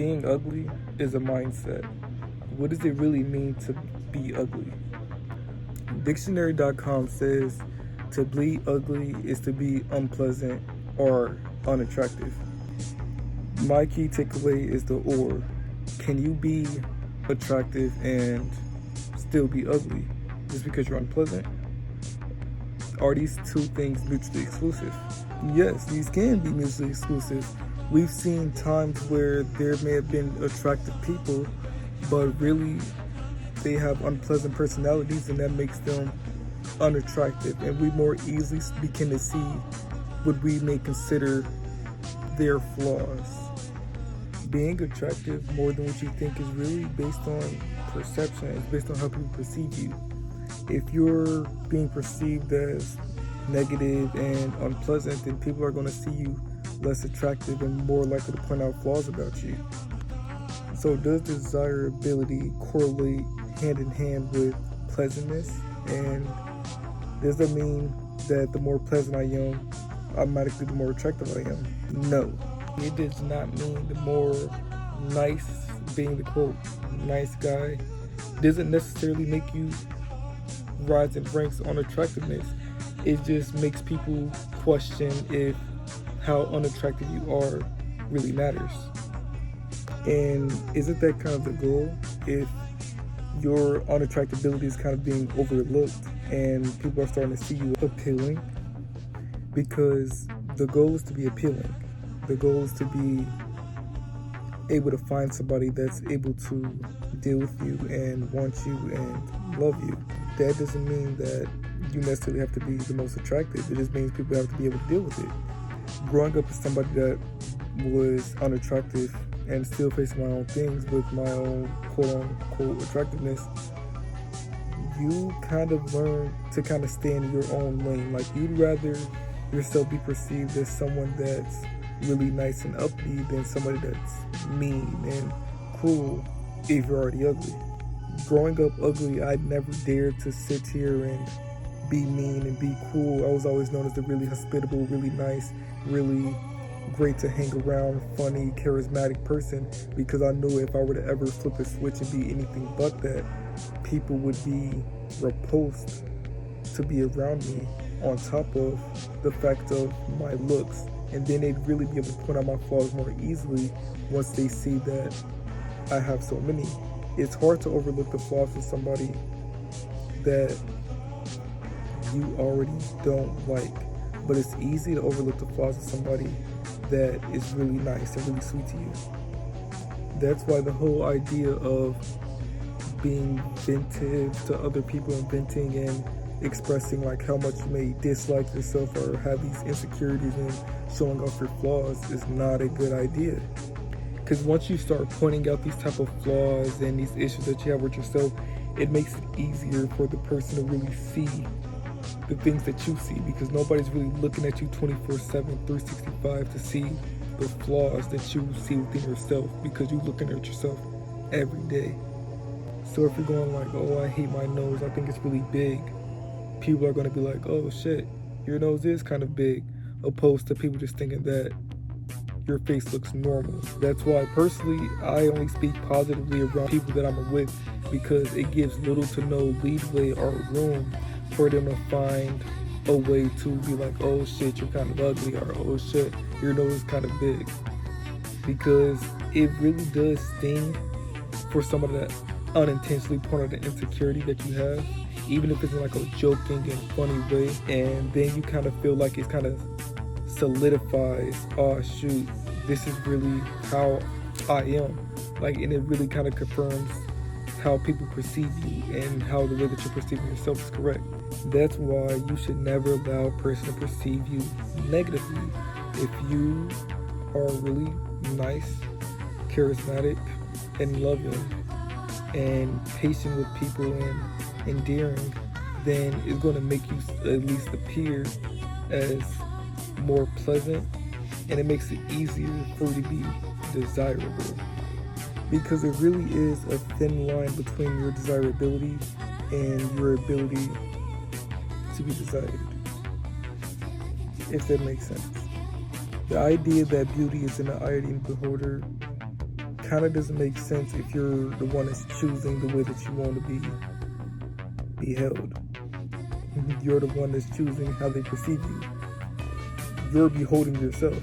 Being ugly is a mindset. What does it really mean to be ugly? Dictionary.com says to be ugly is to be unpleasant or unattractive. My key takeaway is the or. Can you be attractive and still be ugly just because you're unpleasant? Are these two things mutually exclusive? Yes, these can be mutually exclusive. We've seen times where there may have been attractive people, but really they have unpleasant personalities, and that makes them unattractive. And we more easily begin to see what we may consider their flaws. Being attractive more than what you think is really based on perception. It's based on how people perceive you. If you're being perceived as negative and unpleasant, then people are going to see you less attractive and more likely to point out flaws about you. So does desirability correlate hand in hand with pleasantness? And does that mean that the more pleasant I am, automatically the more attractive I am? No. It does not mean the more nice, being the quote, nice guy, doesn't necessarily make you rise in ranks on attractiveness. It just makes people question if how unattractive you are really matters. And isn't that kind of the goal? If your unattractability is kind of being overlooked and people are starting to see you appealing, because the goal is to be appealing. The goal is to be able to find somebody that's able to deal with you and want you and love you. That doesn't mean that you necessarily have to be the most attractive. It just means people have to be able to deal with it. Growing up as somebody that was unattractive and still facing my own things with my own quote-unquote attractiveness, you kind of learn to kind of stay in your own lane. Like, you'd rather yourself be perceived as someone that's really nice and upbeat than somebody that's mean and cruel if you're already ugly. Growing up ugly, I never dared to sit here and be mean and be cruel. I was always known as the really hospitable, really nice, really great to hang around, funny, charismatic person, because I knew if I were to ever flip a switch and be anything but that, people would be repulsed to be around me, on top of the fact of my looks. And then they'd really be able to point out my flaws more easily once they see that I have so many. It's hard to overlook the flaws of somebody that you already don't like, but it's easy to overlook the flaws of somebody that is really nice and really sweet to you. That's why the whole idea of being ventive to other people and venting and expressing like how much you may dislike yourself or have these insecurities and showing off your flaws is not a good idea. Because once you start pointing out these type of flaws and these issues that you have with yourself, it makes it easier for the person to really see the things that you see, because nobody's really looking at you 24/7, 365 to see the flaws that you see within yourself, because you're looking at yourself every day. So if you're going like, oh, I hate my nose, I think it's really big, people are going to be like, oh shit, your nose is kind of big, opposed to people just thinking that your face looks normal. That's why personally I only speak positively around people that I'm with, because it gives little to no leeway or room for them to find a way to be like, oh shit, you're kind of ugly, or oh shit, your nose is kind of big. Because it really does sting for somebody that unintentionally point out the insecurity that you have, even if it's in like a joking and funny way, and then you kind of feel like it kind of solidifies, oh shoot, this is really how I am. Like, and it really kind of confirms how people perceive you and how the way that you're perceiving yourself is correct. That's why you should never allow a person to perceive you negatively. If you are really nice, charismatic, and loving, and patient with people and endearing, then it's going to make you at least appear as more pleasant, and it makes it easier for you to be desirable. Because it really is a thin line between your desirability and your ability to be desired, if that makes sense. The idea that beauty is in the eye of the beholder kind of doesn't make sense if you're the one that's choosing the way that you want to be held. You're the one that's choosing how they perceive you. You're beholding yourself.